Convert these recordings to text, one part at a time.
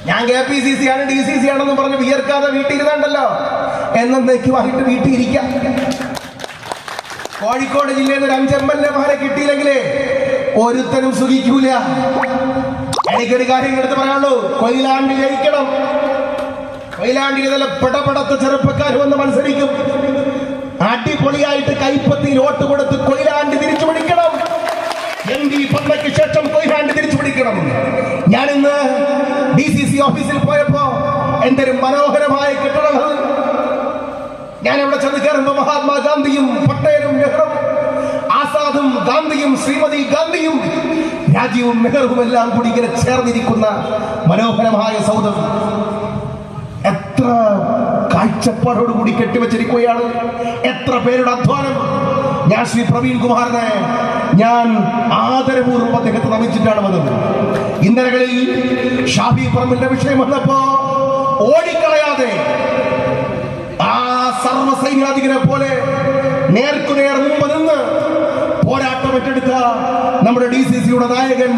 ഞാൻ KPCC ആണ് DCC ആണെന്ന് പറഞ്ഞ് വിയർക്കാതെ വീട്ടിലിരുന്നുണ്ടല്ലോ എന്നേക്കുമായിട്ട് വീട്ടിൽ ഇരിക്കാം. കോഴിക്കോട് ജില്ലയിൽ നിന്ന് ഒരു 5 MLA-മാരെ കിട്ടിയില്ലെങ്കിലേ ഒരുത്തനും സുഖിക്കൂല. എനിക്കൊരു കാര്യം എടുത്ത് പറയാനുള്ളൂ, കൊയിലാണ്ടി ജയിക്കണം. കൊയിലാണ്ടിൽ നല്ല പെടപെടത്ത ചെറുപ്പക്കാർ വന്ന് മത്സരിക്കും. അടിപൊളിയായിട്ട് കൈപ്പത്തിയിൽ വോട്ട് കൊടുത്ത് കൊയിലാണ്ടി തിരിച്ചു പിടിക്കണം. MP പന്നയ്ക്ക് ശേഷം കൊയിലാണ്ടി തിരിച്ചു പിടിക്കണം. ഞാനിന്ന് DCC ഓഫീസിൽ പോയപ്പോ എന്റെ ഒരു മനോഹരമായ കെട്ടിടം, ഞാൻ ഇവിടെ ചെന്ന് കയറുമ്പോ മഹാത്മാഗാന്ധിയും പട്ടേലും നെഹ്റുവും ആസാദും ഗാന്ധിയും ശ്രീമതി ഗാന്ധിയും രാജീവും നെഹ്റുവും എല്ലാം കൂടി ഇങ്ങനെ ചേർന്നിരിക്കുന്ന മനോഹരമായ സൗധം എത്ര കാഴ്ചപ്പാടോടുകൂടി കെട്ടിവെച്ചിരിക്കുകയാണ്. എത്ര പേരുടെ അധ്വാനം. ഞാൻ ശ്രീ പ്രവീൺ കുമാറിനെ ഞാൻ ആദരപൂർവ്വം അദ്ദേഹത്തെ നമിച്ചിട്ടാണ് വന്നത്. ഇന്നലകളിൽ ഷാഫി പറമ്പിന്റെ വിഷയം വന്നപ്പോ ഓടിക്കളയാതെ ആ സർവ്വസൈന്യാധികനെ പോലെ നേർക്കുനേർ മുമ്പ് നിന്ന് പോരാട്ടം ഏറ്റെടുത്ത നമ്മുടെ DCC-യുടെ നായകൻ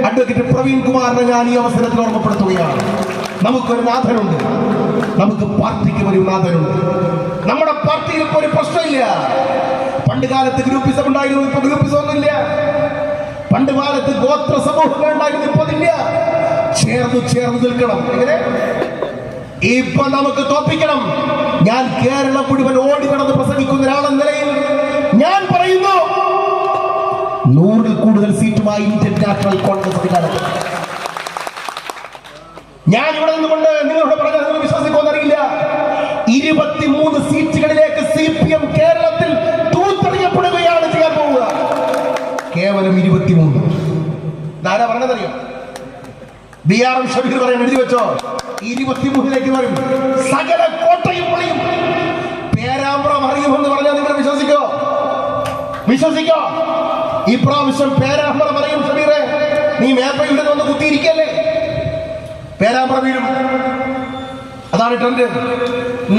അഡ്വക്കേറ്റ് പ്രവീൺ കുമാറിനെ ഞാൻ ഈ അവസരത്തിൽ ഓർമ്മപ്പെടുത്തുകയാണ്. നമുക്കൊരു നാഥനുണ്ട്, നമുക്ക് പാർട്ടിക്ക് ഒരു നാഥനുണ്ട്. നമ്മുടെ പാർട്ടിയിൽ ഇപ്പോൾ ഒരു പ്രശ്നമില്ല. പണ്ട് കാലത്ത് ഗ്രൂപ്പിസം ഉണ്ടായിരുന്നു, ഇപ്പൊ ഗ്രൂപ്പിസം ഒന്നുമില്ല. പണ്ട് കാലത്ത് ഗോത്ര സമൂഹങ്ങൾ ഉണ്ടായിരുന്നു, ഇപ്പൊ അതില്ല. ചേർന്ന് നിൽക്കണം. എങ്ങനെ ഇപ്പൊ നമുക്ക് തോപ്പിക്കണം. ഞാൻ കേരളം മുഴുവൻ ഓടി നടന്ന് പ്രസംഗിക്കുന്ന ഒരാളെന്ന നിലയിൽ ഞാൻ പറയുന്നു, 100-ൽ കൂടുതൽ സീറ്റുമായി ഇന്ത്യൻ നാഷണൽ കോൺഗ്രസ് അധികാരത്തിൽ. ഞാൻ ഇവിടെ നിന്നുകൊണ്ട് നിങ്ങളോട് പറഞ്ഞാൽ നിങ്ങൾ വിശ്വസിക്കുമെന്നറിയില്ല. 23 സീറ്റുകളിലേക്ക് CPM കേരളത്തിൽ തൂത്തെറിയപ്പെടുകയാണ് ചെയ്യാൻ പോവുക. കേവലം 23. ധാരാ പറഞ്ഞതറിയോ? BRM ഷബീർ പറയാൻ എഴുതി വെച്ചോ, 23ലേക്ക് വരും. സകല കോട്ടയും പൊളിയും. പേരാമ്പ്രം അറിയുമെന്ന് പറഞ്ഞാൽ നിങ്ങൾ വിശ്വസിക്കോ? ഈ പ്രാവശ്യം പേരാമ്പ്രം അറിയും. ഷബീറെ, നീ മേപ്പയുടെ വന്ന് കുത്തിയിരിക്കല്ലേ? പേരാമ്പ്രം വീഴും, അതാണ് ട്രെൻഡ്.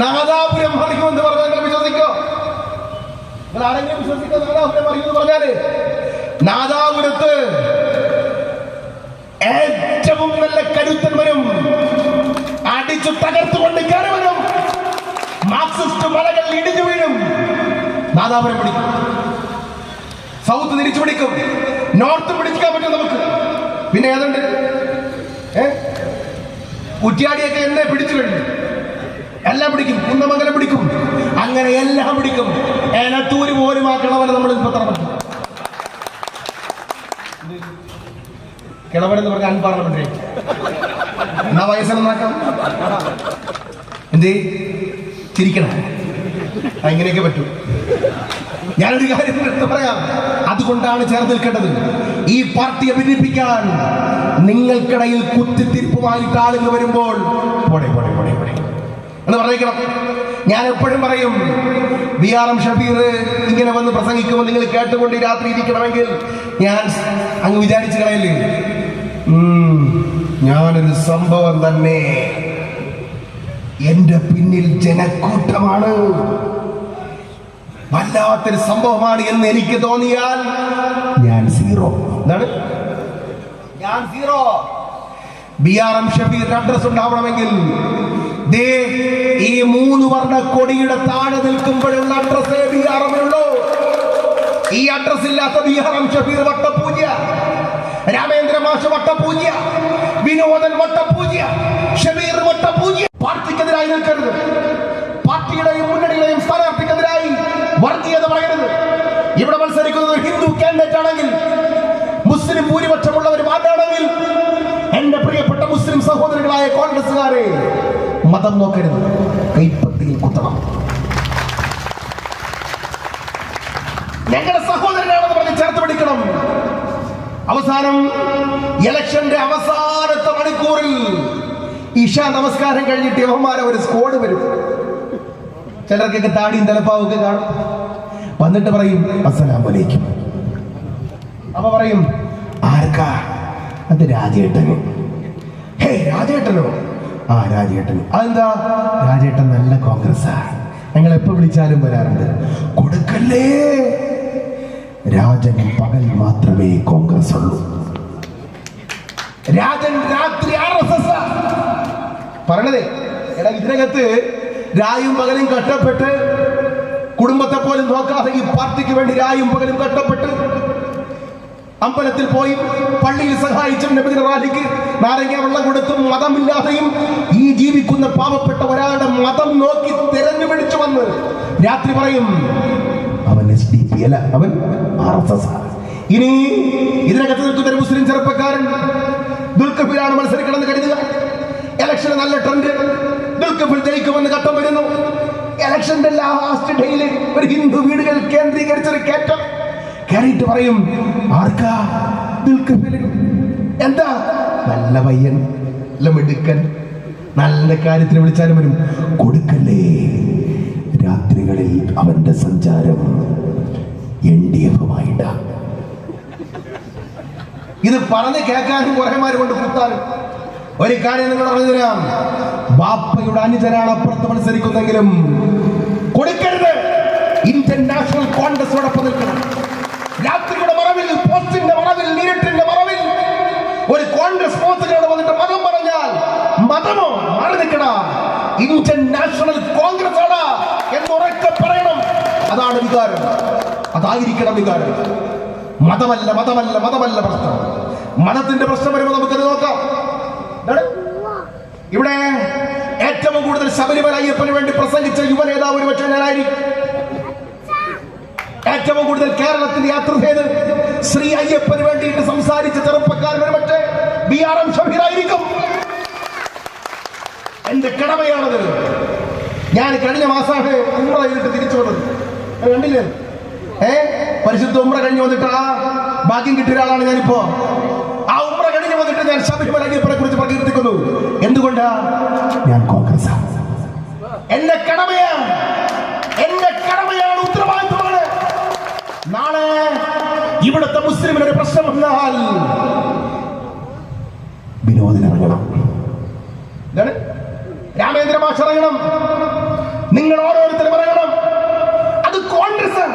നാദാപുരം അറിയുമെന്ന് പറഞ്ഞാൽ നിങ്ങൾ വിശ്വസിക്കോ? നിങ്ങൾ ആരെങ്കിലും വിശ്വസിക്കോ? നാദാപുരം അറിയുമെന്ന് പറഞ്ഞാല് നാദാപുരത്ത് ഏറ്റവും നല്ല കരുത്തൻ വരും. അടിച്ചു തകർത്തുകൊണ്ട് കയറി വരും. മാർക്സിസ്റ്റ് മലകൾ ഇടിഞ്ഞു വീഴും. നാദാപുരം പിടിക്കും, സൗത്ത് തിരിച്ചു പിടിക്കും, നോർത്ത് പിടിക്കാൻ പറ്റും നമുക്ക്. പിന്നെ ഏതുണ്ട്? കുറ്റ്യാടിയൊക്കെ എന്നെ പിടിച്ചു കഴിഞ്ഞു. എല്ലാം പിടിക്കും. കുന്നമംഗലം പിടിക്കും. അങ്ങനെ എല്ലാം പിടിക്കും. എലത്തൂര് പോലും ആക്കണവരെ നമ്മൾ ഇപ്പൊ തറപ്പറ്റും. കിളവനെന്ന് പറഞ്ഞ അൺപാർലമെന്ററി എന്നാ വയസ്സെന്നാക്കാം. എന്തേ ചിരിക്കണം? ഇങ്ങനെയൊക്കെ പറ്റൂ. ഞാനൊരു കാര്യം എടുത്ത് പറയാം. അതുകൊണ്ടാണ് ചേർന്ന് നിൽക്കേണ്ടത്. ഈ പാർട്ടിയെ ഭിന്നിപ്പിക്കാൻ നിങ്ങൾക്കിടയിൽ കുത്തിത്തിരിപ്പുമായിട്ട് ആളുകൾ വരുമ്പോൾ പോടെ എന്ന് പറഞ്ഞേക്കണം. ഞാൻ എപ്പോഴും പറയും, BRM ഷബീർ ഇങ്ങനെ വന്ന് പ്രസംഗിക്കുമ്പോൾ നിങ്ങൾ കേട്ടുകൊണ്ട് ഈ രാത്രി ഇരിക്കണമെങ്കിൽ ഞാൻ അങ്ങ് വിചാരിച്ചു കളയല്ലേ, ഞാനൊരു സംഭവം തന്നെ, എന്റെ പിന്നിൽ ജനക്കൂട്ടമാണ്, വല്ലാത്തൊരു സംഭവമാണ് എന്ന് എനിക്ക് തോന്നിയാൽ ഞാൻ സീറോ. എന്താണ് ഞാൻ സീറോ? BRM ഷബീർ അഡ്രസ് ഉണ്ടാവണമെങ്കിൽ ഈ 3 വർണ്ണ കൊടിയുടെ താഴെ നിൽക്കുമ്പോഴുള്ള അഡ്രസ്സേ BRM-നുള്ളൂ. ഈ അഡ്രസ് ഇല്ലാത്ത BRM ഷബീർ വട്ടപൂജ്യ, രാമേന്ദ്ര മാഷ് വട്ടപൂജ്യ, വിനോദൻ വട്ടപൂജ്യ, ഷബീർ വട്ടപൂജ്യ. പാർട്ടിക്കെതിരായി നിൽക്കരുത്. പാർട്ടിയുടെയും മുന്നണിയുടെയും സ്ഥാനാർത്ഥിക്കെതിരായി വർഗീയത പറയരുത്. ഇവിടെ മത്സരിക്കുന്നത് ഒരു ഹിന്ദു കാൻഡിഡേറ്റ് ആണെങ്കിൽ, മുസ്ലിം ഭൂരിപക്ഷമുള്ളവർ മാറ്റാണെങ്കിൽ, എന്റെ പ്രിയപ്പെട്ട മുസ്ലിം സഹോദരങ്ങളായ കോൺഗ്രസുകാരെ, മതം നോക്കരുത്, കൈപ്പത്തിയിൽ കുത്തണം. ഞങ്ങളുടെ സഹോദരനാണെന്ന് പറഞ്ഞ് ചേർത്ത് പിടിക്കണം. അവസാനം ഇലക്ഷന്റെ അവസാനത്തെ മണിക്കൂറിൽ ഇഷാ നമസ്കാരം കഴിഞ്ഞിട്ട് യവന്മാരെ ഒരു സ്ക്വാഡ് വരും. ചിലർക്കൊക്കെ താടിയും തലപ്പാവൊക്കെ കാണും. വന്നിട്ട് പറയും അസ്സലാമു അലൈക്കും. അപ്പൊ പറയും ആർക്കാ? അത് രാജേട്ടന്. ഹേ രാജേട്ടനോ? ആ രാജേട്ടൻ. അതെന്താ? രാജേട്ടൻ നല്ല കോൺഗ്രസ്സാ, ഞങ്ങൾ എപ്പോ വിളിച്ചാലും വരാറുണ്ട്. കൊടുക്കല്ലേ, രാജൻ പകൽ മാത്രമേ കോൺഗ്രസ് ഉള്ളൂ. രാജൻ രാത്രി RSS. പറഞ്ഞതേ. എടാ, ഇതിനകത്ത് രായും പകലും കഷ്ടപ്പെട്ട് കുടുംബത്തെ പോലും നോക്കാതെ ഈ പാർട്ടിക്ക് വേണ്ടി രായും പകലും കഷ്ടപ്പെട്ട് അമ്പലത്തിൽ പോയി പള്ളിയിൽ സഹായിച്ചും നബിദിന റാലിക്ക് നാരങ്ങ വെള്ളം കൊടുത്തും മതമില്ലാതെയും ഈ ജീവിക്കുന്ന പാവപ്പെട്ട ഒരാളുടെ മതം നോക്കി തിരഞ്ഞു പിടിച്ചു വന്ന് രാത്രി പറയും അവൻ SDP അല്ല, അവൻ RSS. ഇനി ഇതിനകത്ത് നിൽക്കുന്ന ഒരു മുസ്ലിം ചെറുപ്പക്കാരൻ ദുൽഖഫിലാണ് മത്സരിക്കണമെന്ന് കരുതുക. ഇലക്ഷന് നല്ല ട്രെൻഡ്, ദുൽഖഫിൽ ജയിക്കുമെന്ന് ഘട്ടം വരുന്നു. ഇലക്ഷന്റെ ലാസ്റ്റ് ഡേയിൽ ഒരു ഹിന്ദു വീടുകൾ കേന്ദ്രീകരിച്ചൊരു കയറ്റം കയറിയിട്ട് പറയും, ആർക്കാ? ദുൽഖഫിൽ. എന്താ? നല്ല പയ്യൻ, നല്ല മിടുക്കൻ, നല്ല കാര്യത്തിന് വിളിച്ചാലും വരും. കൊടുക്കല്ലേ. രാത്രികളിൽ അവന്റെ സഞ്ചാരം NDF-മായിട്ട. ഇത് പറഞ്ഞ് കേൾക്കാനും കുറേമാര് കൊണ്ട് കുത്താനും. ഒരു കാര്യം നിങ്ങൾ പറഞ്ഞു തരാം, ബാപ്പയുടെ അനുജനാണ് അപ്പുറത്ത് മത്സരിക്കുന്നെങ്കിലും കൊടുക്കരുത്. ഇന്ത്യൻ നാഷണൽ കോൺഗ്രസോടൊപ്പം നിൽക്കണം. രാത്രിയുടെ മറവിൽ, പോസ്റ്റിന്റെ മറവിൽ, നീരട്ടിന്റെ മറവിൽ ഒരു കോൺഗ്രസ് പോസ്റ്റുകളോട് വന്നിട്ട് മതം പറഞ്ഞാൽ മതമോ മാറി നിൽക്കണ ഇന്ത്യൻ നാഷണൽ കോൺഗ്രസ് ആണ് എന്നുറക്കെ പറയണം. അതാണ് വികാരം, അതായിരിക്കണം വികാരം. മതമല്ല മതമല്ല മതമല്ല പ്രശ്നം. മതത്തിന്റെ പ്രശ്നം വരുമ്പോൾ നമുക്കത് നോക്കാം. ഇവിടെ ഏറ്റവും കൂടുതൽ ശബരിമല അയ്യപ്പന് വേണ്ടി പ്രസംഗിച്ച യുവ നേതാവ് ഒരു പക്ഷേ ഞാനായിരിക്കും. ഏറ്റവും കൂടുതൽ കേരളത്തിൽ യാത്ര ചെയ്ത് ശ്രീ അയ്യപ്പന് വേണ്ടിയിട്ട് സംസാരിച്ച ചെറുപ്പക്കാരൻ ഒരു പക്ഷേ BRM ഷബീറായിരിക്കും. എന്റെ കടമയാണത്. ഞാൻ കഴിഞ്ഞ മാസമാണ് ഉംറ ചെയ്തിട്ട് തിരിച്ചു വന്നത്. കണ്ടില്ലേ? പരിശുദ്ധ ഉംറ കഴിഞ്ഞു വന്നിട്ട് ആ ഭാഗ്യം കിട്ടിയ ഒരാളാണ് ഞാനിപ്പോ. ആ ഉംറ കഴിഞ്ഞു വന്നിട്ട് ഞാൻ ശബരിമല അയ്യപ്പനെ കുറിച്ച് പ്രകീർത്തിക്കുന്നു. എന്തുകൊണ്ടാ? ഞാൻ കോൺഗ്രസ്. എന്റെ കടമയാണ്, എന്റെ കടമയാണ്, ഉത്തരവാദിത്വമാണ്. നാളെ ഇവിടുത്തെ മുസ്ലിമിനൊരു പ്രശ്നം വന്നാൽ വിനോദിനിറങ്ങണം, രാമേന്ദ്ര മാഷ് ഇറങ്ങണം, നിങ്ങൾ ഓരോരുത്തരും ഇറങ്ങണം. അത് കോൺഗ്രസ്.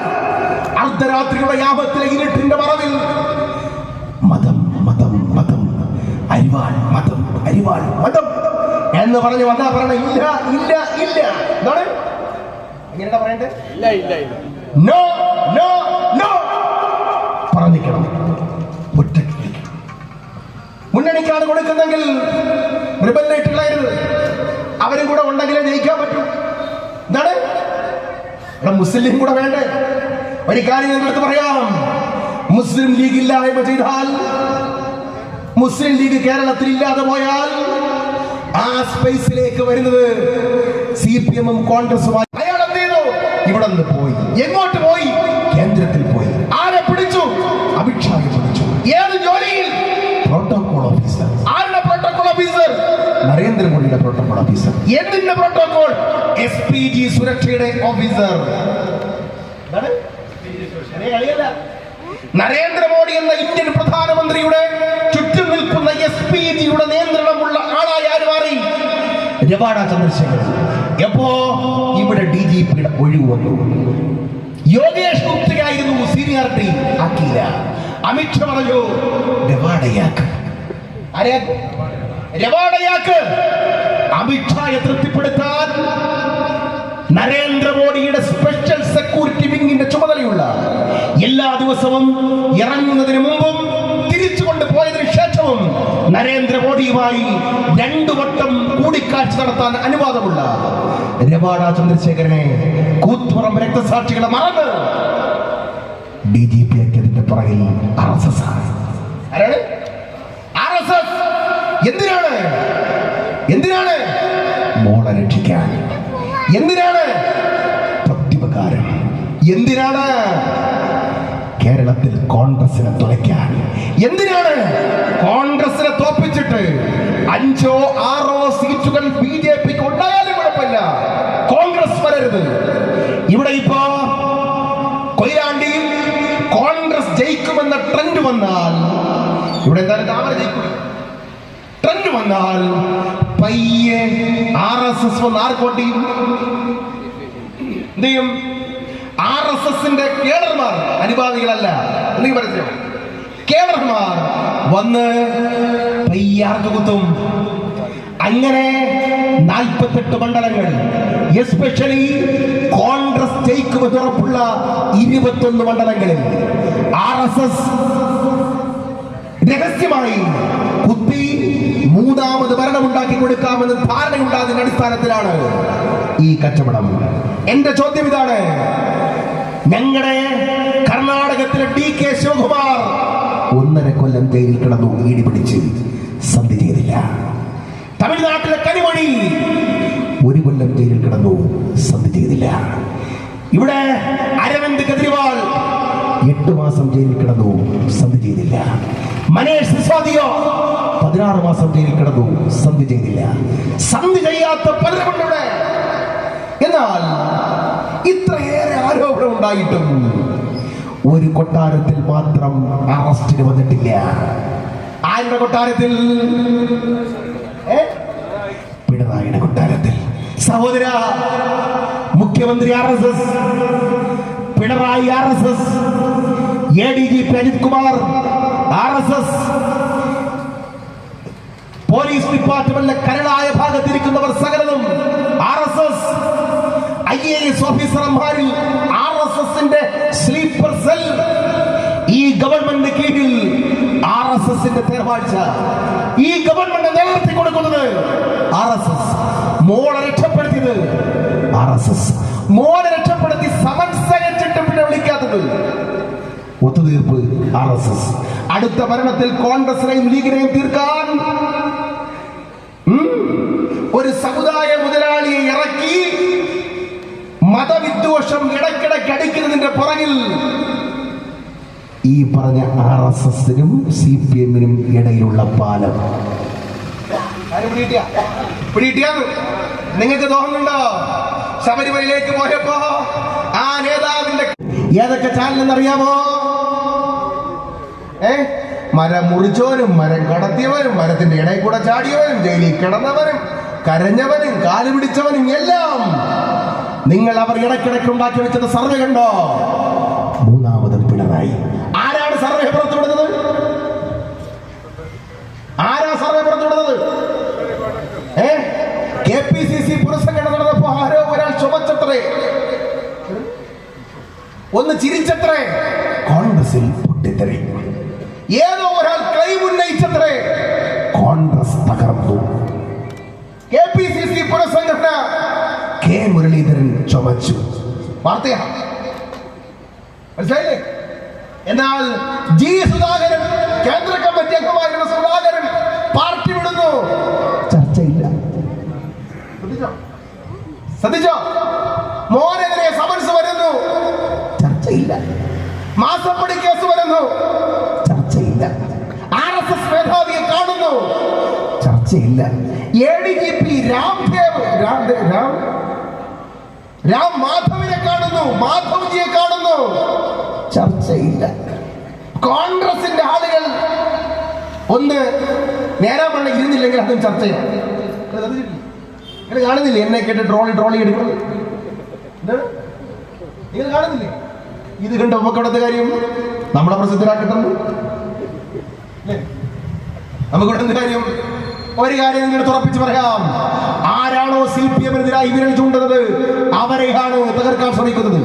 അർദ്ധരാത്രിയുടെ യാമത്തിലെ ഇരുട്ടിന്റെ മറവിൽ മതം മതം മതം, അരിവാൾ മതം, അരിവാൾ മതം എന്ന് പറഞ്ഞു വന്നാ പറയണ ഇല്ല ഇല്ല ഇല്ല. എന്താണ് എങ്ങനെയാ പറയണ്ടേ? ഇല്ല ഇല്ല ഇല്ല, നോ നോ നോ പറഞ്ഞിരിക്കണം. ഒറ്റയ്ക്ക് മുന്നണിക്കാണ് കൊടുക്കുന്നെങ്കിൽ റിബല്ലായിട്ടുള്ളായിരുന്നു, അവരും കൂടെ ഉണ്ടെങ്കിലേ ജയിക്കാൻ പറ്റൂ. എന്താണ് ഇവിടെ മുസ്ലിം കൂടെ വേണ്ടേ? ഒരു കാര്യം ഞങ്ങൾക്ക് പറയാം, മുസ്ലിം ലീഗ് ഇല്ലായ്മ ചെയ്താൽ, മുസ്ലിം ലീഗ് കേരളത്തിൽ ഇല്ലാതെ പോയാൽ ആ സ്പേസിലേക്ക് വരുന്നത് CPM-ഉം കോൺഗ്രസുമായി. അയാൾ എന്ത് ചെയ്തു? ഇവിടെ നിന്ന് പോയി. എങ്ങോട്ട് പോയി? കേന്ദ്രത്തിൽ പോയി. ആരെ പിടിച്ചു? അമിത്ഷായെ പിടിച്ചു. ഏത് ജോലിയിൽ? Protocol officer. ആരുടെ പ്രോട്ടോകോൾ ഓഫീസർ? നരേന്ദ്രമോദിയുടെ പ്രോട്ടോകോൾ ഓഫീസർ. എന്തിന്റെ പ്രോട്ടോകോൾ? SPG സുരക്ഷയുടെ ഓഫീസർ. നരേന്ദ്രമോദി എന്ന ഇന്ത്യൻ പ്രധാനമന്ത്രിയുടെ ചുറ്റും നിൽക്കുന്ന SPG-യുടെ നിയന്ത്രണമുള്ള ആളായി ആര് മാറി? രവാഡ ചന്ദ്രശേഖരൻ. എപ്പോ ഇവിടെ DGP-യുടെ ഒഴിവ് വന്നു. യോഗേഷ് ഗുപ്തയായിരുന്നു സീനിയോറിറ്റി, ആക്കിയില്ല. അമിത്ഷാ പറഞ്ഞു രവാഡയാക്ക്. ആരെയാക്ക്? രവാഡയാക്ക്. അമിത്ഷായെ തൃപ്തിപ്പെടുത്താൻ നരേന്ദ്രമോദിയുടെ സ്പെഷ്യൽ സെക്യൂരിറ്റി വിങ്ങിന്റെ ചുമതലയുള്ള എല്ലാ ദിവസവും ഇറങ്ങുന്നതിന് മുമ്പും തിരിച്ചുകൊണ്ട് പോയതിനു ശേഷവും നരേന്ദ്രമോദിയുമായി 2 വട്ടം കൂടിക്കാഴ്ച നടത്താൻ അനുവാദമുള്ള രവാഡ ചന്ദ്രശേഖരനെ കൂത്തുപറമ്പ് രക്തസാക്ഷികളെ മറന്ന് DGP ആക്കിയതിന്റെ പുറകിൽ RSS. ആരാണ് RSS? എന്തിനാണ്? എന്തിനാണ്? മോളെ രക്ഷിക്കാൻ. എന്തിനാണ്? പ്രത്യുപകാരം. എന്തിനാണ്? കേരളത്തിൽ കോൺഗ്രസിനെ തുളയ്ക്കാൻ. എന്തിനാണ്? കോൺഗ്രസിനെ തോപ്പിച്ചിട്ട് 5 or 6 സീറ്റുകൾ BJP-ക്ക് ഉണ്ടായാലും കുഴപ്പമില്ല, കോൺഗ്രസ് വരരുത്. ഇവിടെ ഇപ്പോ കൊയിലാണ്ടിയിൽ കോൺഗ്രസ് ജയിക്കുമെന്ന ട്രെൻഡ് വന്നാൽ, ഇവിടെ എന്തായാലും താമര ജയിക്കും. ട്രെൻഡ് വന്നാൽ പയ്യെ RSS വന്ന് ആർക്കോട്ടിയും എന്ത് ചെയ്യും? RSS-ന്റെ കേഡർമാർ, അനുഭാവികളല്ല, എന്തെങ്കിലും പറയുക, കേഡർമാർ വന്ന് പയ്യാർക്ക് കുത്തും. അങ്ങനെ 48 മണ്ഡലങ്ങൾ, എസ്പെഷ്യലി കോൺഗ്രസ് ജയിക്കുമെന്ന് ഉറപ്പുള്ള 21 മണ്ഡലങ്ങളിൽ RSS രഹസ്യമായി കുത്തി മൂന്നാമത് ഭരണമുണ്ടാക്കി കൊടുക്കാമെന്ന് ധാരണയുണ്ടാകുന്ന അടിസ്ഥാനത്തിലാണ് ഈ കച്ചവടം. എന്റെ ചോദ്യം ഇതാണ്: ഞങ്ങളുടെ കർണാടകത്തിലെ DK ശിവകുമാർ 1.5 കൊല്ലം ജയിലിൽ കിടന്നു, ഈടി പിടിച്ച് സന്ധി ചെയ്തില്ല. തമിഴ്നാട്ടിലെ കനിമൊഴി 1 കൊല്ലം ജയിലിൽ കിടന്നു, സന്ധി ചെയ്തില്ല. ഇവിടെ അരവിന്ദ് കെജ്രിവാൾ 8 മാസം ജയിലിൽ കിടന്നു, സന്ധി ചെയ്തില്ല. മനീഷ് സിസോദിയ 16 മാസം ജയിലിൽ കിടന്നു, സന്ധി ചെയ്തില്ല. സന്ധി ചെയ്യാത്ത പലരുമുണ്ട് ഇവിടെ. എന്നാൽ ഇത്രയേറെ ആരോപണം ഉണ്ടായിട്ടും ഒരു കൊട്ടാരത്തിൽ മാത്രം അറസ്റ്റിന് വന്നിട്ടില്ല. ആരുടെ കൊട്ടാരത്തിൽ? പിണറായിയുടെ കൊട്ടാരത്തിൽ. സഹോദര, മുഖ്യമന്ത്രി RSS, Pinarayi RSS, ADGP Ajith Kumar RSS, police ഡിപ്പാർട്ട്മെന്റിലെ കരളായ ഭാഗത്തിരിക്കുന്നവർ സകലതും RSS, IAS ഓഫീസർമാരിൽ RSSന്റെ സ്ലീപ്പർ സെൽ. ഈ ഗവൺമെന്റ് കീഴിൽ RSSന്റെ തേർവാഴ്ച. ഈ ഗവൺമെന്റ് നിലനിർത്തി കൊടുക്കുന്നത് RSS. മോളെ രക്ഷപ്പെടുത്തിയത് RSS. മോളെ രക്ഷപ്പെടുത്തി സമൻസ് അയച്ചിട്ട് പിന്നെ വിളിക്കാത്തത് ഒത്തുതീർപ്പ് RSS. അടുത്ത ഭരണത്തിൽ കോൺഗ്രസിനെയും ലീഗിനെയും തീർക്കാൻ ഒരു സമുദായ മുതലാളിയെ ഇറക്കി മതവിദ്വേഷം ഇടയ്ക്കിടയ്ക്ക് അടിക്കുന്നതിന്റെ പുറകിൽ ഈ പറഞ്ഞ RSSനും CPM-നും ഇടയിലുള്ള പാലം. നിങ്ങൾക്ക് തോന്നുന്നുണ്ടോ ശബരിമലയിലേക്ക് പോയപ്പോ ആ നേതാവിന്റെ ഏതൊക്കെ ചാനലെന്നറിയാമോ? മരം മുറിച്ചവനും മരം കടത്തിയവനും മരത്തിന്റെ ഇടയിൽ കൂടെ ചാടിയവനും ജയിലിൽ കിടന്നവനും കരഞ്ഞവനും കാല് പിടിച്ചവനും എല്ലാം നിങ്ങൾ അവർ ഇടയ്ക്കിടയ്ക്ക് ഉണ്ടാക്കി വെച്ചത് സർവേ കണ്ടോ? മൂന്നാമത് പിണറായി. ആരാണ് സർവേ പുറത്തുവിടുന്നത്? ആരാ സർവേ പുറത്തുവിടുന്നത്? KPCC പുനഃസംഘടന നടന്നപ്പോ ആരോ ഒരാൾ ചുമച്ചത്രേ, ഒന്ന് ചിരിച്ചത്രേ, കോൺഗ്രസിൽ പൊട്ടിത്തെറി. ഏതോ ഒരാൾ ക്ലെയിം ഉന്നയിച്ചത്രേ, കോൺഗ്രസ് തകർന്നു. KPCC പുനഃസംഘടന K മുരളീധരൻ ചുമച്ചു. വാർത്തയാണ്, മനസ്സിലായില്ലേ? എന്നാൽ G സുധാകരൻ, കേന്ദ്ര കമ്മിറ്റി അംഗമായിരുന്ന സുധാകരൻ പാർട്ടി വിടുന്നു. ചർച്ചയില്ല. ശ്രദ്ധിച്ചോ? മോനെതിരെ സമൻസ് വരുന്നു. ചർച്ചയില്ല. മാസപ്പടി കേസ് വരുന്നു. ചർച്ചയില്ല. RSS മേധാവിയെ കാണുന്നു. ചർച്ചയില്ല. ADGP രാം മാധവിനെ കാണുന്നു. മാധവ്ജിയെ കാണുന്നു. ചർച്ചയില്ല. കോൺഗ്രസിന്റെ ആളുകൾ ഒന്ന് നേരാ പണ ഇരുന്നില്ലെങ്കിൽ അതും ചർച്ചയാണ്. നിങ്ങൾ കാണുന്നില്ലേ എന്നെ കേട്ട് ട്രോളി എടുക്കുന്നത്? നിങ്ങൾ കാണുന്നില്ലേ? ഇത് കണ്ട നമുക്കവിടുത്തെ കാര്യം നമ്മളെ പ്രസിദ്ധരാക്കിട്ടുണ്ട്. നമുക്കിവിടുത്തെ കാര്യം ഒരു കാര്യം നിങ്ങൾ തുറപ്പിച്ച് പറയാം: ആരാണോ CPM-നെതിരായി വിരൽ ചൂണ്ടുന്നത് അവരെയാണ് തകർക്കാൻ ശ്രമിക്കുന്നത്.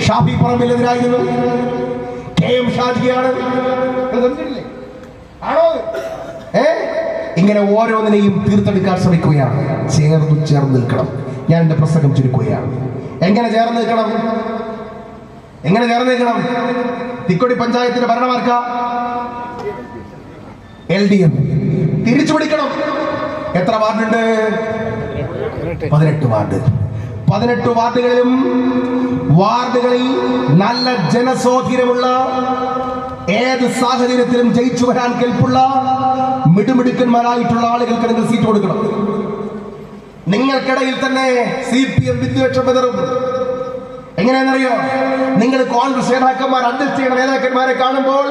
ഷാഫി പറമ്പിലെതിരായിരുന്നു, KM ഷാജിയാണ്. ആണോ? ഇങ്ങനെ ഓരോന്നിനെയും തീർത്തെടുക്കാൻ ശ്രമിക്കുകയാണ്. ചേർന്ന് നിൽക്കണം. ഞാൻ എന്റെ പ്രസംഗം ചുരുക്കുകയാണ്. എങ്ങനെ ചേർന്ന് നിൽക്കണം? തിക്കൊടി പഞ്ചായത്തിന്റെ ഭരണമാർക്ക LDF. തിരിച്ചു പിടിക്കണം. എത്ര വാർഡുണ്ട്? 18 വാർഡ്. 18 വാർഡുകളിൽ നല്ല ജനസ്വാധീനമുള്ള, ഏത് സാഹചര്യത്തിലും ജയിച്ചു വരാൻ കെൽപ്പുള്ള മിടുമിടുക്കന്മാരായിട്ടുള്ള ആളുകൾക്ക് നിങ്ങൾ സീറ്റ് കൊടുക്കണം. നിങ്ങൾക്കിടയിൽ തന്നെ CPM വിദ്വേഷം വിതറും. എങ്ങനെയാണെന്നറിയോ? നിങ്ങൾ കോൺഗ്രസ് നേതാക്കന്മാർ, അഡ്ജസ്റ്റ് ചെയ്യുന്ന നേതാക്കന്മാരെ കാണുമ്പോൾ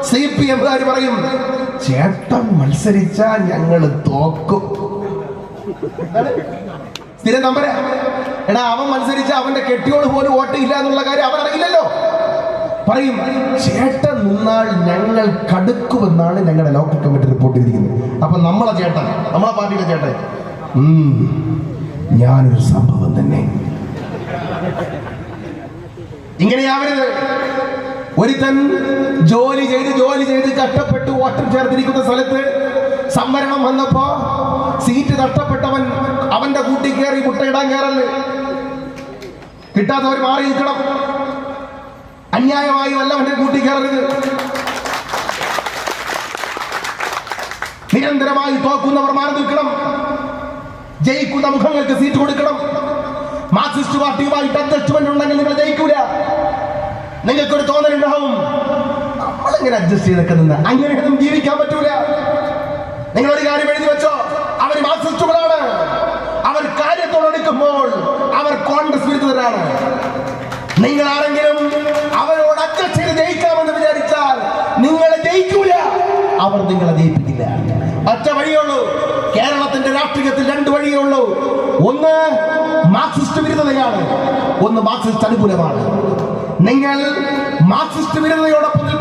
CPM-കാർ പറയും, ചേട്ടൻ മത്സരിച്ചാൽ ഞങ്ങൾ തോക്കും. സ്ഥിരം നമ്പര. എടാ, അവൻ മത്സരിച്ച അവന്റെ കെട്ടിയോട് പോലും വോട്ട് ഇല്ല എന്നുള്ള കാര്യം അവൻ അറിയില്ലല്ലോ. പറയും, ചേട്ടൻ നിന്നാൽ ഞങ്ങൾ കടുക്കുമെന്നാണ് ഞങ്ങളുടെ ലോക്കൽ കമ്മിറ്റി റിപ്പോർട്ട് ചെയ്തിരിക്കുന്നത്. അപ്പൊ നമ്മളെ ചേട്ടൻ, നമ്മളെ പാർട്ടിയുടെ ചേട്ടൻ ഞാനൊരു സംഭവം തന്നെ. ഇങ്ങനെയാവരുത്. ഒരുത്തൻ ജോലി ചെയ്ത് കഷ്ടപ്പെട്ട് വോട്ടർ ചേർത്തിരിക്കുന്ന സ്ഥലത്ത് സംവരണം വന്നപ്പോ സീറ്റ് നഷ്ടപ്പെട്ടവൻ അവന്റെ കൂട്ടി കയറി മുട്ടയിടാൻ കയറല്. കിട്ടാത്തവർ മാറി നിൽക്കണം. അന്യായമായി വല്ലവന്റെ കൂട്ടി കയറരുത്. നിരന്തരമായി തോക്കുന്നവർ മാറി നിൽക്കണം. ജയിക്കുന്ന മുഖങ്ങൾക്ക് സീറ്റ് കൊടുക്കണം. മാർക്സിസ്റ്റ് പാർട്ടിയുമായിട്ട് അഡ്ജസ്റ്റ്മെന്റ് ഉണ്ടെങ്കിൽ നിങ്ങൾ ജയിക്കൂല. നിങ്ങൾക്കൊരു തോന്നലുണ്ടാവും, നമ്മളെങ്ങനെ അഡ്ജസ്റ്റ് ചെയ്തൊക്കെ നിന്ന് അങ്ങനെയൊന്നും ജീവിക്കാൻ പറ്റൂല. നിങ്ങളൊരു കാര്യം എഴുതി വെച്ചോ, അവർ മാർക്സിസ്റ്റുകളാണ്. അവർ കാര്യത്തോടെടുക്കുമ്പോൾ അവർ കോൺഗ്രസ് വിരുദ്ധരാണ്. നിങ്ങൾ ആരെങ്കിലും അവരോട് അഡ്ജസ്റ്റ് ചെയ്ത് ജയിക്കാമെന്ന് വിചാരിച്ചാൽ നിങ്ങളെ ജയിക്കൂല, അവർ നിങ്ങളെ ജയിപ്പിക്കില്ല. ഒറ്റ വഴിയുള്ളൂ. കേരളത്തിന്റെ രാഷ്ട്രീയത്തിൽ രണ്ട് വഴിയേ ഉള്ളൂ. ഒന്ന് മാർക്സിസ്റ്റ് വിരുദ്ധതയാണ്, ഒന്ന് മാർക്സിസ്റ്റ് അനുകൂലമാണ്. നിങ്ങൾ മാർക്സിസ്റ്റ് വിരുദ്ധതയോടൊപ്പം